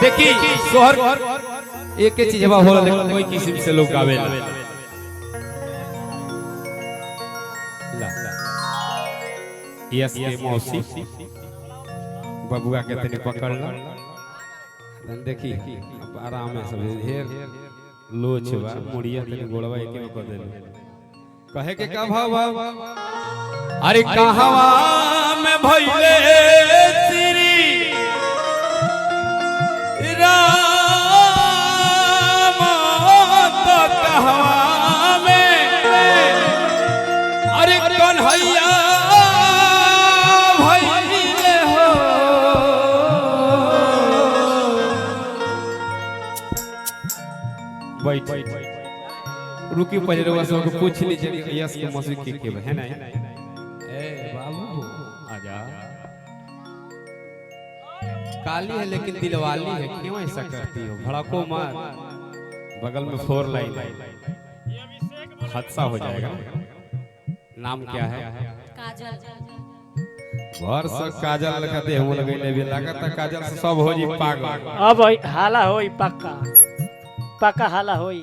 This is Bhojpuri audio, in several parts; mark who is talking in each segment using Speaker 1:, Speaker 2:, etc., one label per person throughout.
Speaker 1: देखी सोहर एक ही चीज होला लेकिन कोई किस्म से लोग गावे ला यस के मौसी बबुआ के तनी पकड़ लो देखी आराम है सब ढेर लोच बा मुड़िया तनी गोड़वा एके में कर देले कहे के का भाव अरे कहवा में भइले तेरी राम तो कहवा में अरे कन्हैया भइले हो बैठ रुकी पहले रउआ सब को पूछ लीजिए यस के मौसी के है ना ए बाबू आजा काली है लेकिन दिलवाली है क्यों ऐसा करती हो भड़को मत बगल में 4 लाइन हादसा हो जाएगा नाम क्या है
Speaker 2: काजल
Speaker 1: घर से काजल लगा दे हम लगैले भी लागत काजल से सब हो जी पागल
Speaker 3: अब हाला होई पक्का पक्का हाला होई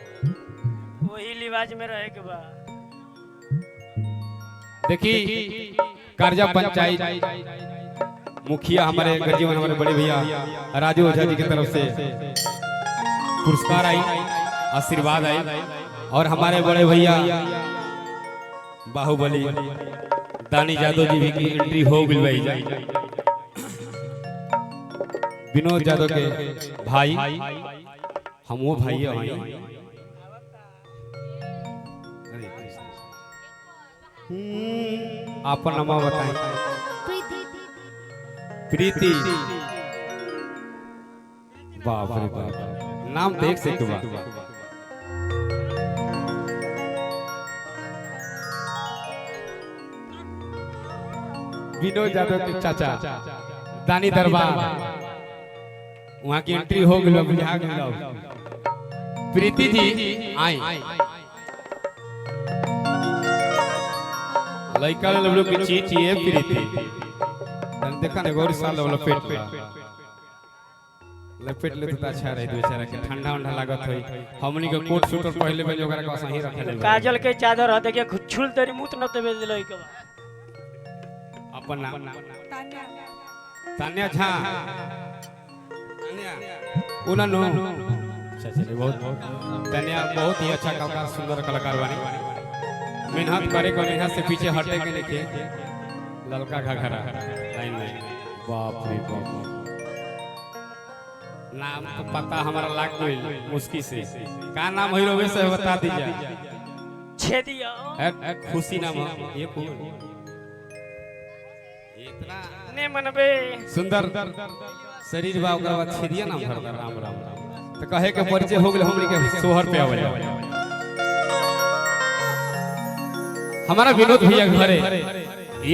Speaker 3: वही लिवाज में रहे के बा
Speaker 1: देखी कारजा पंचायत मुखिया हमारे गजीवन हमारे बड़े भैया राजू ओझा जी की तरफ से पुरस्कार आई आशीर्वाद आई और हमारे बड़े भैया बाहुबली दानी यादव जी भी की एंट्री हो गई भाई विनोद यादव के भाई हम वो भाई हैं आपन नाम बताएं प्रीति बाप रे बाप नाम देख से के बात विनोद यादव के चाचा दानी दरबार वहां की एंट्री हो गई बुझा गई प्रीति जी आई लड़का लोग की चीज है प्रीति देखा ना गौरी साल लपेट लपेट ले तो अच्छा रहे बेचारा के ठंडा ठंडा लागत होई हमनी के कोट सूट पहले में ओकरा का सही रखे ले
Speaker 3: काजल के चादर ह देखिए खुछुल तेरी मुत न तबे दिलई के
Speaker 1: अपन नाम तान्या झा उना नो अच्छा बहुत तान्या बहुत ही अच्छा कलाकार सुंदर कलाकार बनी मेहनत करे को मेहनत से पीछे हटे के लेके ललका घाघरा लाइन में बाप रे बाप नाम तो पता हमारा लाग गई मुश्किल से का नाम होई रोवे से बता दीजिए
Speaker 3: छेदिया
Speaker 1: खुशी नाम ये कौन इतना
Speaker 3: ने मनबे
Speaker 1: सुंदर शरीर बा ओकरा बाद छेदिया नाम भर राम राम तो कहे के परिचय हो गेल हमनी के सोहर पे आवे हमारा विनोद भैया घरे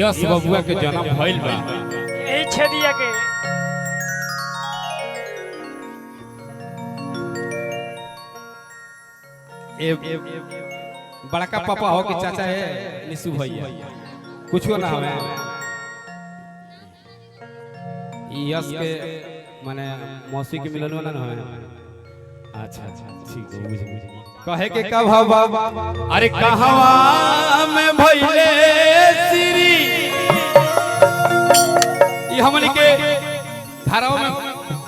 Speaker 1: यस बबुआ के जन्म भइल बा
Speaker 3: यही छेदिया के
Speaker 1: बड़का पापा हो कि चाचा है निशु भैया कुछो ना हमें यस के माने मौसी के मिलन वाला ना है अच्छा अच्छा ठीक है बुझ कहे के का भाव अरे कहवा में भइले श्री ई हमनी के धाराव में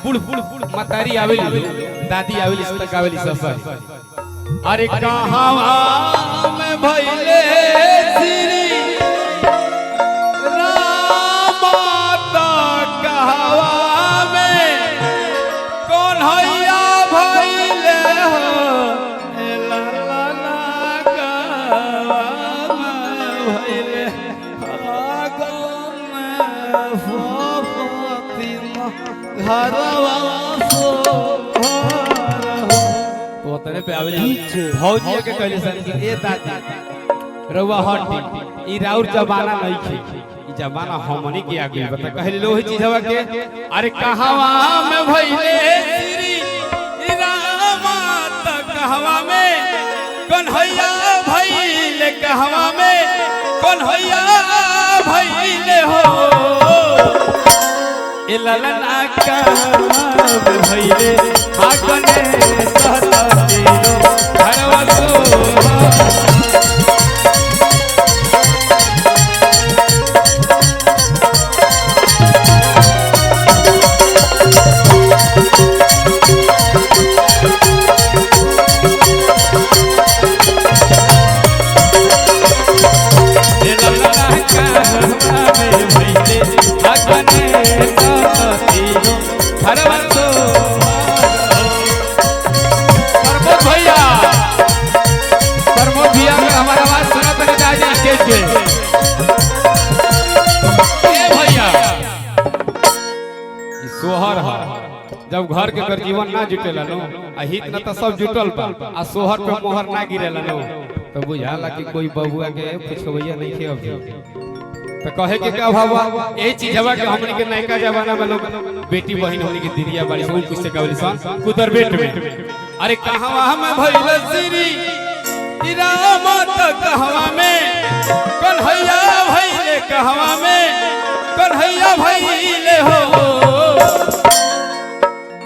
Speaker 1: बुढ़ बुढ़ मतारी आवेली दादी आवेली तक आवेली सब अरे कहवा में भइले श्री राम तो कहवा में कन्हैया भइले हो ला ला ला कहवा में भइले आगम फातिमा घरवा सो तने पे आवे भौजी के कहले सन कि ए दादी रउआ हट ई राउर जमाना नहीं खे ई जमाना हमनी के आगे बता कहले लोही चीजवा के अरे कहवा में भइले श्री राम त कहवा में कन्हैया भइले कहवा में कन्हैया भइले हो ए ललना कहवा में भइले आगने सहता तीनो घरवा सो सोहर जब घर के कर जीवन ना जुटेला नो आ हित न त सब जुटल बा आ सोहर पे मोहर ना गिरेला नो तो बुझाला कि कोई बबुआ के पुछवैया नहीं खे अभी तो कहे के का भावा यही चीजवा के हमनी के नयका जमाना में लोग बेटी बहन हमनी के दिरिया बाड़ी सब कुछ से कहली सन कुदर बेट में अरे कहवा हम भइल श्री राम त कहवा में कन्हैया भइले कहवा में कन्हैया भइले हो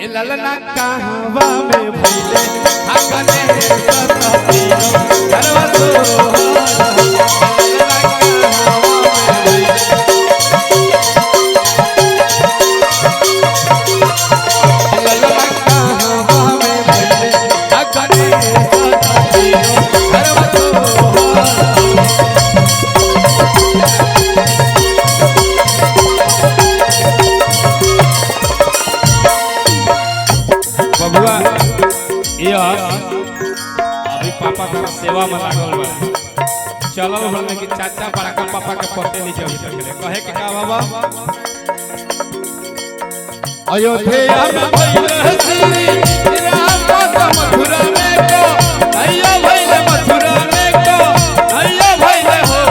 Speaker 1: ए ललना कहवा में भइले आगने सहता तीनो घरवा सो अभी पापा का सेवा में लागल बा चलल बोलने कि चाचा बड़ा का पापा के पते नीचे अभी तक कहे के का बाबा अयोध्या में भइल श्री राम का मथुरा में को अयो भइल मथुरा में को अयो भइल हो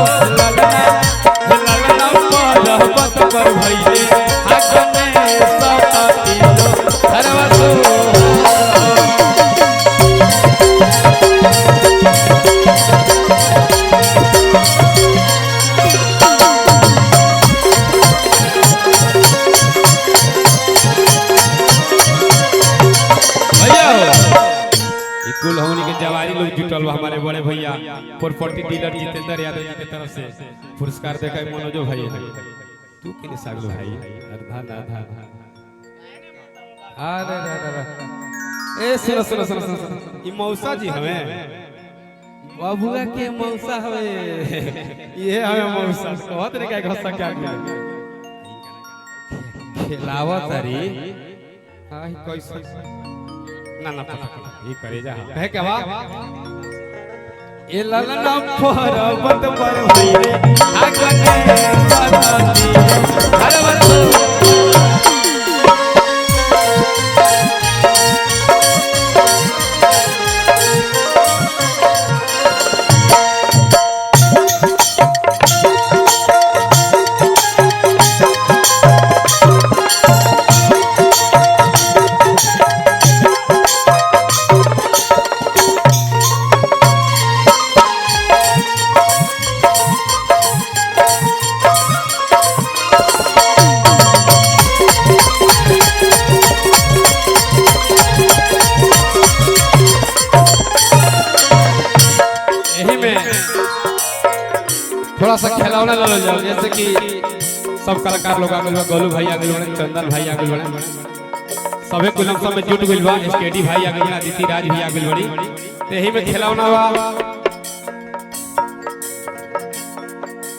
Speaker 1: ललना रहबत पर भइले आगने सहता तीनो घरवा सो कुल हमनी के जवारी लोग जुटल हमारे बड़े भैया प्रॉपर्टी डीलर जितेंद्र यादव जी के तरफ से पुरस्कार देखे मनोजो भाई तू किने सागलो भाई अरे ए सुनो सुनो सुनो सुनो ई मौसा जी हमें बाबूआ के मौसा हवे ये हमें मौसा कहत रे का घसा क्या खिलावत री आई कैसे ना ना पता ये करे जा कहे के बा ए ललना पर्वत पर भइले आगने सहता तीनो घरवा सो थोड़ा सा खिलौना ले लो जाओ जैसे कि सब कलाकार लोग आ गए गोलू भाई आ गए चंदन भाई आ गए सबे कुलम सब में जुट गइल बा स्टेडी भाई आ गए अदिति राज भी आ गइल बड़ी ते एही में खिलौना बा